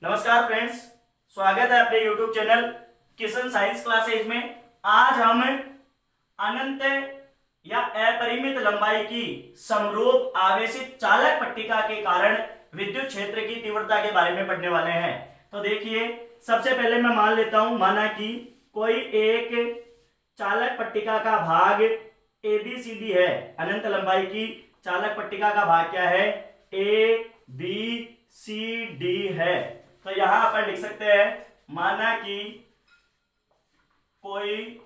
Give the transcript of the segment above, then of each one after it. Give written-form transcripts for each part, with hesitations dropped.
नमस्कार फ्रेंड्स, स्वागत है अपने YouTube channel Kishan science classes में। आज हम अनंत या अपरिमित लंबाई की समरूप आवेशित चालक पट्टिका के कारण विद्युत क्षेत्र की तीव्रता के बारे में पढ़ने वाले हैं। तो देखिए, सबसे पहले मैं मान लेता हूं, माना कि कोई एक चालक पट्टिका का भाग ABCD है। अनंत लंबाई की चालक पट्टिका का भाग क्या है? ABCD है। तो यहां पर लिख सकते हैं, माना कि कोई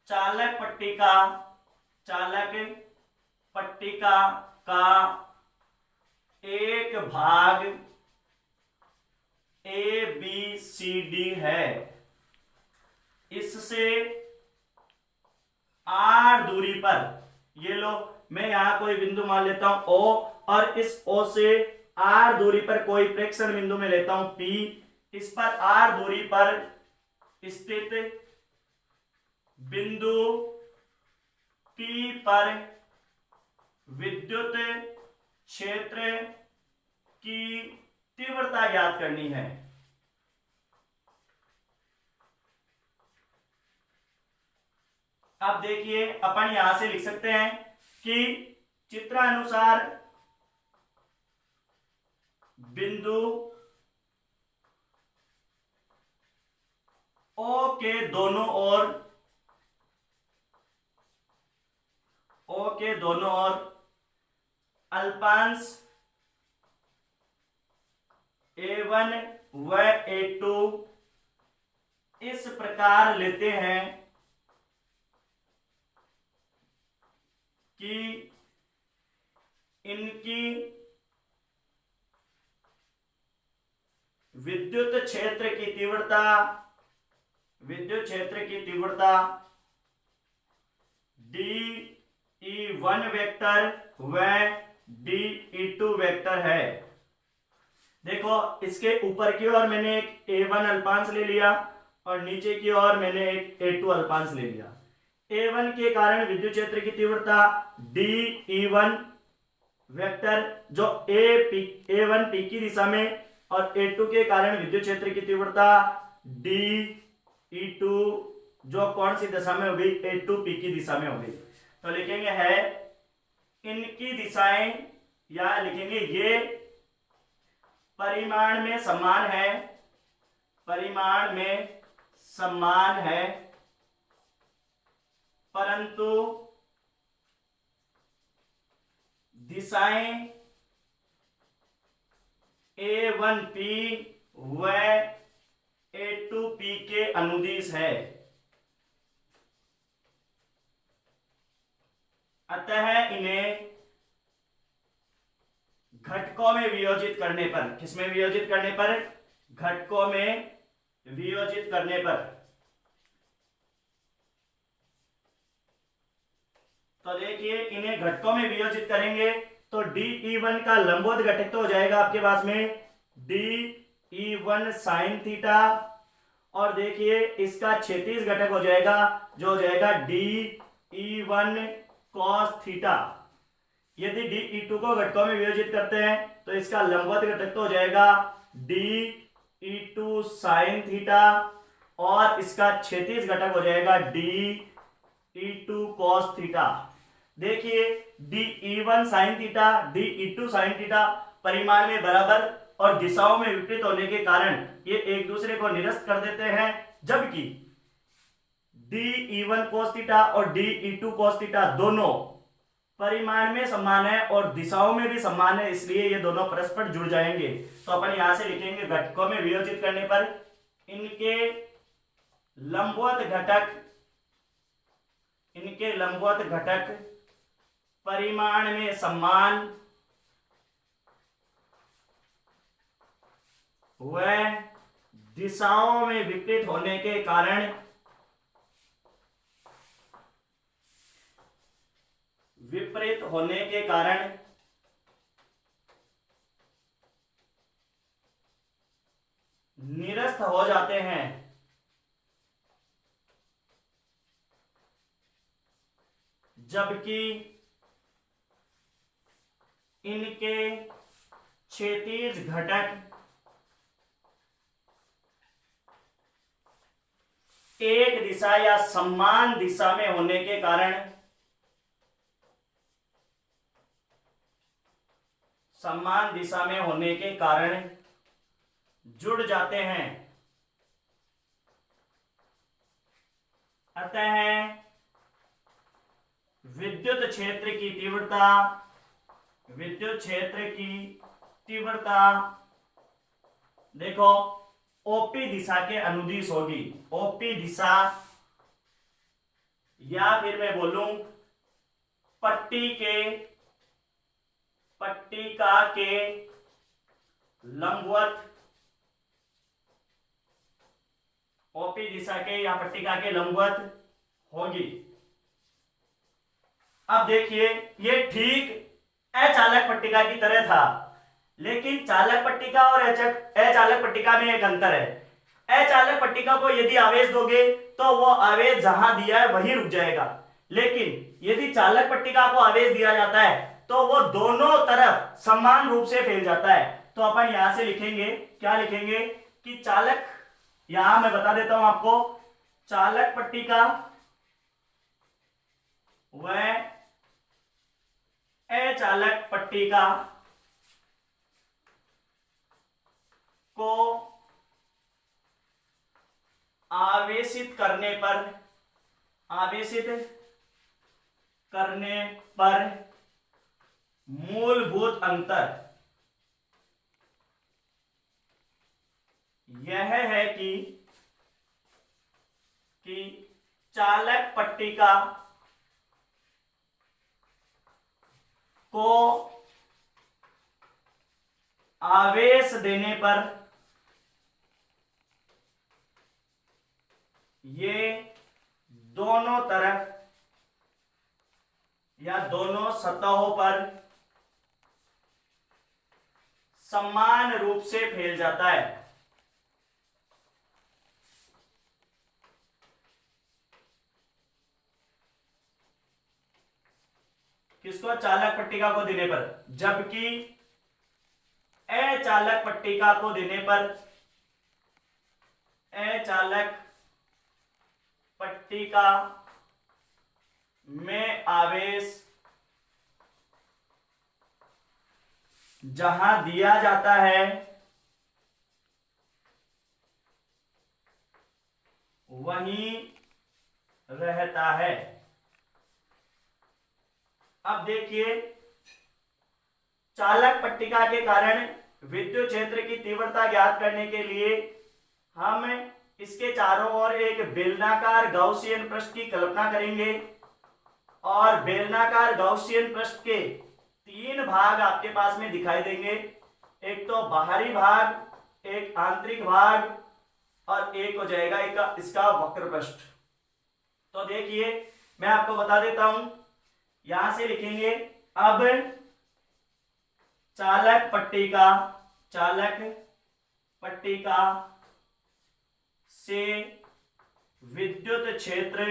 चालक पट्टिका का एक भाग ABCD है। इससे R दूरी पर, ये लो, मैं यहां कोई बिंदु मान लेता हूं O, और इस O से R दूरी पर कोई प्रेक्षण बिंदु में लेता हूं P। इस पर R दूरी पर स्थित बिंदु P पर विद्युत क्षेत्र की तीव्रता ज्ञात करनी है। अब देखिए, अपन यहां से लिख सकते हैं कि चित्रानुसार बिंदु O के दोनों ओर अल्पांश A1 व A2 इस प्रकार लेते हैं कि इनकी विद्युत क्षेत्र की तीव्रता DE1 वेक्टर व DE2 वेक्टर है। देखो, इसके ऊपर की ओर मैंने एक A1 अल्पांश ले लिया और नीचे की ओर मैंने एक A2 अल्पांश ले लिया। A1 के कारण विद्युत क्षेत्र की तीव्रता DE1 वेक्टर जो A1 P की दिशा में, और A2 के कारण विद्युत क्षेत्र की तीव्रता DE2 जो कौन सी दिशा में होगी? A2 P की दिशा में होगी। तो लिखेंगे है इनकी दिशाएं, या लिखेंगे ये परिमाण में समान है, परंतु दिशाएं A1P व A2P के अनुदिश है। अतः इन्हें घटकों में वियोजित करने पर, किसमें वियोजित करने पर? घटकों में वियोजित करने पर। तो देखिए, इन्हें घटकों में वियोजित करेंगे तो DE1 का लंबवत घटक तो हो जाएगा आपके पास में DE1 sin थीटा, और देखिए इसका क्षैतिज घटक हो जाएगा जो हो जाएगा DE1 cos थीटा। यदि DE2 को घटकों में वियोजित करते हैं तो इसका लंबवत घटक तो हो जाएगा DE2 sin थीटा, और इसका क्षैतिज घटक हो जाएगा DE2 cos थीटा। देखिए, DE1 sin theta, DE2 sin theta परिमाण में बराबर और दिशाओं में विपरीत होने के कारण ये एक दूसरे को निरस्त कर देते हैं, जबकि DE1 cos थीटा और DE2 cos थीटा दोनों परिमाण में समान है और दिशाओं में भी समान है, इसलिए ये दोनों परस्पर जुड़ जाएंगे। तो अपन यहां से लिखेंगे घटकों में वियोजित करने पर इनके लंबवत घटक परिमाण में समान व दिशाओं में विपरीत होने के कारण निरस्त हो जाते हैं। जबकि इनके क्षैतिज घटक एक दिशा या समान दिशा में होने के कारण जुड़ जाते हैं। अतः विद्युत क्षेत्र की तीव्रता देखो ओपी दिशा के अनुदिश होगी। ओपी दिशा या फिर मैं बोलूं पट्टिका के लंबवत, ओपी दिशा के या पट्टिका के लंबवत होगी। अब देखिए ये ठीक अचालक पट्टिका की तरह था, लेकिन चालक पट्टिका और अचालक पट्टिका में एक अंतर है। अचालक पट्टिका को यदि आवेश दोगे तो वो आवेश जहां दिया है वहीं रुक जाएगा, लेकिन यदि चालक पट्टिका को आवेश दिया जाता है तो वो दोनों तरफ समान रूप से फैल जाता है। तो अपन यहां से लिखेंगे, क्या लिखेंगे कि चालक, यहां मैं बता देता हूं आपको, चालक पट्टिका व अचालक पट्टिका को आवेशित करने पर मूलभूत अंतर यह है कि चालक पट्टिका को आवेश देने पर ये दोनों तरफ या दोनों सतहों पर समान रूप से फैल जाता है। किसको? चालक पट्टिका को देने पर, जबकि अचालक पट्टिका को देने पर, अचालक पट्टिका में आवेश जहां दिया जाता है वहीं रहता है। अब देखिए, चालक पट्टिका के कारण विद्युत क्षेत्र की तीव्रता ज्ञात करने के लिए हम इसके चारों ओर एक बेलनाकार गाउसियन पृष्ठ की कल्पना करेंगे, और बेलनाकार गाउसियन पृष्ठ के 3 भाग आपके पास में दिखाई देंगे। एक तो बाहरी भाग, एक आंतरिक भाग, और एक हो जाएगा इसका वक्र पृष्ठ। तो देखिए मैं आपको बता देता हूं, यहां से लिखेंगे। अब चालक पट्टिका से विद्युत क्षेत्र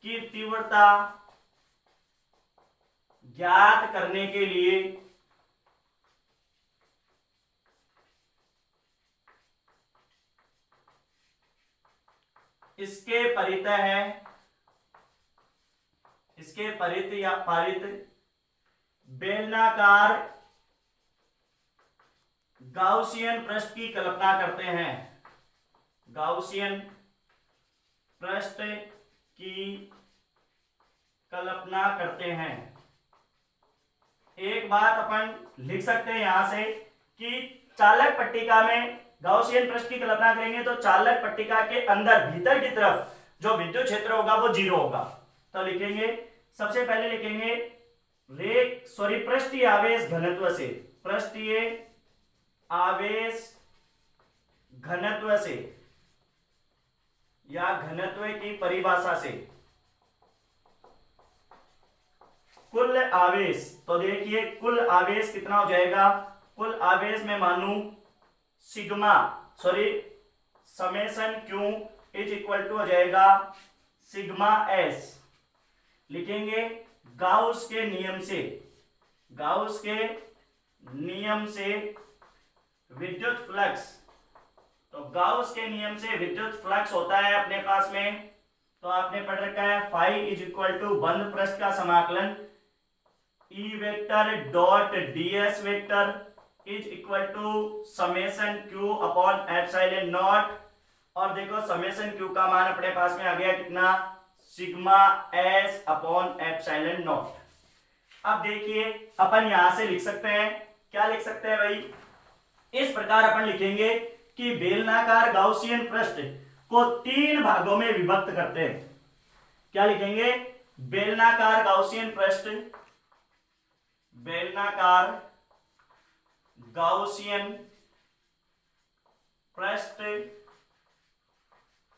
की तीव्रता ज्ञात करने के लिए इसके परित या पारित बेलनाकार गाउसियन पृष्ठ की कल्पना करते हैं। गाउसियन पृष्ठ की कल्पना करते हैं। एक बात अपन लिख सकते हैं यहां से कि चालक पट्टिका में गाउसियन पृष्ठ की कल्पना करेंगे तो चालक पट्टिका के अंदर भीतर की तरफ जो विद्युत क्षेत्र होगा वो 0 होगा। तो लिखेंगे, सबसे पहले लिखेंगे पृष्ठीय आवेश घनत्व से, पृष्ठीय आवेश घनत्व से या घनत्व की परिभाषा से कुल आवेश। तो देखिए कुल आवेश कितना हो जाएगा? कुल आवेश में मानू summation Q is equal to हो जाएगा सिग्मा S। लिखेंगे गाउस के नियम से, गाउस के नियम से विद्युत फ्लक्स, तो गाउस के नियम से विद्युत फ्लक्स होता है अपने पास में, तो आपने पढ़ रखा है फाई इज इक्वल टू बंद पृष्ठ का समाकलन E vector dot ds vector is equal to summation q upon epsilon naught, और देखो समेशन q का मान अपने पास में आ गया कितना, sigma s upon epsilon not. अब देखिए अपन यहां से लिख सकते हैं, क्या लिख सकते हैं भाई, इस प्रकार अपन लिखेंगे कि बेलनाकार गाउसियन पृष्ठ को 3 भागों में विभक्त करते हैं। क्या लिखेंगे, बेलनाकार गाउसियन पृष्ठ, बेलनाकार गाउसियन पृष्ठ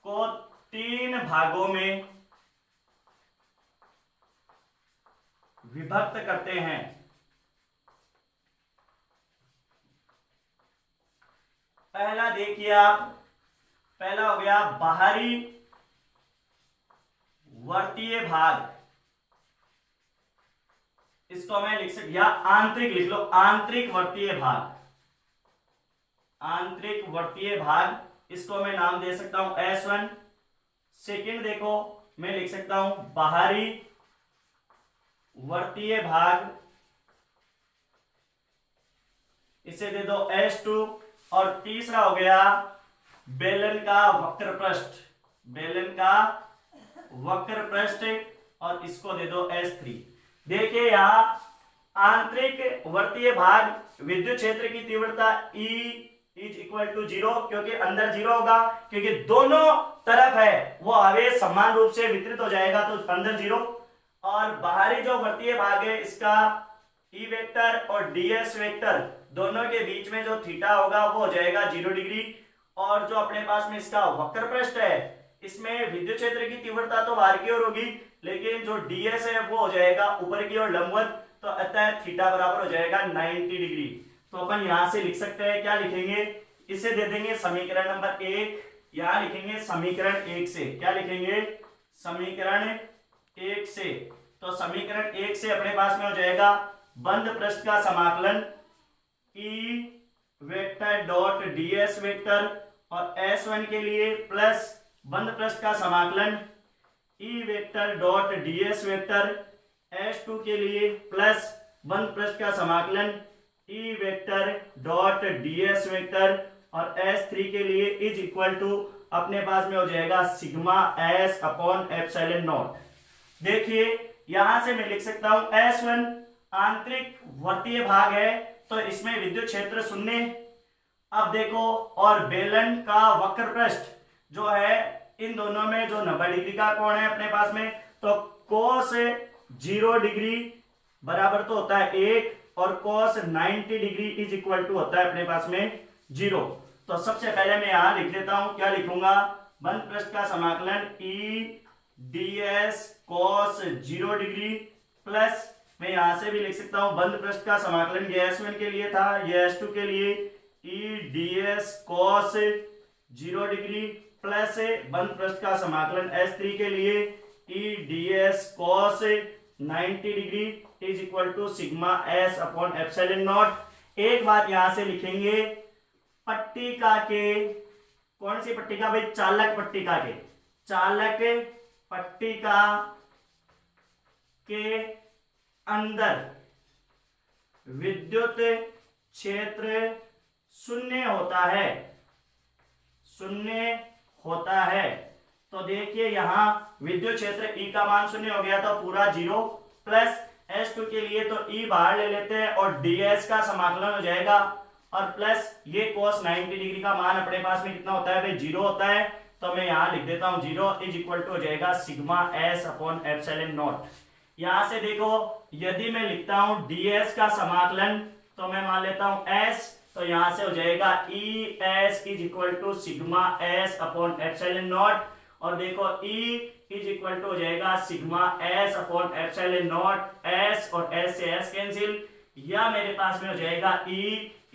को 3 भागों में विभक्त करते हैं। पहला देखिए आप, पहला हो गया बाहरी वर्तीय भाग, इसको मैं लिख सकता, या आंतरिक लिख लो, आंतरिक वर्तीय भाग, आंतरिक वर्तीय भाग, इसको मैं नाम दे सकता हूं S1। सेकंड देखो मैं लिख सकता हूं बाहरी वर्तीय भाग, इसे दे दो S2। और तीसरा हो गया बेलन का वक्र पृष्ठ, बेलन का वक्र पृष्ठ, और इसको दे दो S3। देखिए यहां आंतरिक वर्तीय भाग विद्युत क्षेत्र की तीव्रता E इज इक्वल टू 0, क्योंकि अंदर 0 होगा, क्योंकि दोनों तरफ है वो आवेश समान रूप से वितरित हो जाएगा, तो अंदर 0। और बाहरी जो वर्तीय भाग है इसका ई वेक्टर और ds वेक्टर दोनों के बीच में जो थीटा होगा वो हो जाएगा 0 डिग्री। और जो अपने पास में इसका वक्र पृष्ठ है, इसमें विद्युत क्षेत्र की तीव्रता तो बाहर की ओर होगी, लेकिन जो ds है वो हो जाएगा ऊपर की ओर लंबवत, तो अतः थीटा बराबर हो जाएगा 90 डिग्री। तो अपन यहां से लिख सकते हैं, क्या लिखेंगे, इसे दे देंगे समीकरण नंबर 1, यहां लिखेंगे समीकरण 1 से, क्या लिखेंगे, समीकरण 1 से। तो समीकरण 1 से अपने पास में हो जाएगा बंद पृष्ठ का समाकलन E vector dot ds vector, और S1 के लिए प्लस बंद पृष्ठ का समाकलन E vector dot ds vector, S2 के लिए प्लस बंद पृष्ठ का समाकलन E vector dot ds vector, और S3 के लिए इज इक्वल टू अपने पास में हो जाएगा sigma s upon epsilon not. देखिए यहां से मैं लिख सकता हूं S1 आंतरिक वर्तीय भाग है, तो इसमें विद्युत क्षेत्र 0। अब देखो, और बेलन का वक्र पृष्ठ जो है, इन दोनों में जो 90 डिग्री का कोण है अपने पास में, तो cos 0 डिग्री बराबर तो होता है 1, और cos 90 degree is equal to होता है अपने पास में 0। तो सबसे पहले मैं यहां लिख देता हूं, क्या लिखूंगा, बंद पृष्ठ का समाकलन ई ds cos 0 डिग्री, प्लस मैं यहां से भी लिख सकता हूं बंद पृष्ठ का समाकलन, ये S1 के लिए था, ये S2 के लिए E ds cos 0 degree, plus बंद पृष्ठ का समाकलन S3 के लिए E ds cos 90 degree is equal to sigma s upon epsilon naught. एक बात यहां से लिखेंगे, पट्टिका के, कौन सी पट्टिका भाई, चालक पट्टिका के, चालक पट्टिका के अंदर विद्युत क्षेत्र 0 होता है, 0 होता है। तो देखिए यहां विद्युत क्षेत्र E का मान 0 हो गया, तो पूरा 0, प्लस S2 के लिए तो E बाहर ले लेते हैं और ds का समाकलन हो जाएगा, और प्लस ये cos 90 डिग्री का मान अपने पास में कितना होता है भाई, 0 होता है। तो मैं यहां लिख देता हूं 0 इज इक्वल टू हो जाएगा sigma s upon epsilon not. यहां से देखो, यदि मैं लिखता हूं ds का समाकलन, तो मैं मान लेता हूं s, तो यहां से हो जाएगा E s is equal to sigma s upon epsilon naught, और देखो E इज इक्वल टू हो जाएगा sigma s upon epsilon naught, s और s से s कैंसिल, या मेरे पास में हो जाएगा E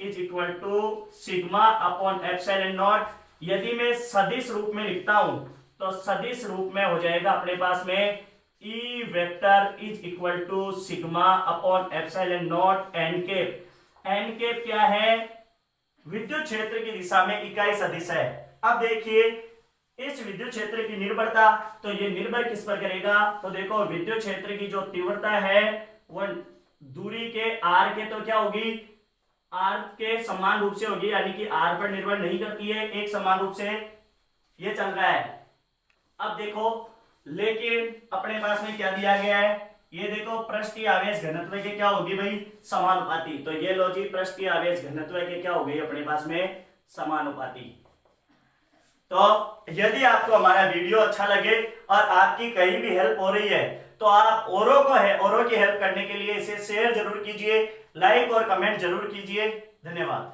is equal to sigma upon epsilon naught. यदि मैं सदिश रूप में लिखता हूं, तो सदिश रूप में हो जाएगा अपने पास में E vector is equal to sigma upon epsilon naught n के। एन कैप क्या है, विद्युत क्षेत्र की दिशा में इकाई सदिश है। अब देखिए इस विद्युत क्षेत्र की निर्भरता, तो ये निर्भर किस पर करेगा, तो देखो विद्युत क्षेत्र की जो तीव्रता है वो दूरी के r के तो क्या होगी, r के समान रूप से होगी, यानी कि r पर निर्भर नहीं करती है, एक समान रूप से ये चल रहा है। अब देखो लेकिन अपने पास में क्या दिया गया है, ये देखो पृष्ठीय आवेश घनत्व के क्या होगी भाई, समानुपाती। तो ये लो जी पृष्ठीय आवेश घनत्व के क्या हो गई अपने पास में, समानुपाती। तो यदि आपको हमारा वीडियो अच्छा लगे और आपकी कहीं भी हेल्प हो रही है तो आप औरों की हेल्प करने के लिए इसे शेयर जरूर कीजिए, लाइक और कमेंट जरूर कीजिए। धन्यवाद।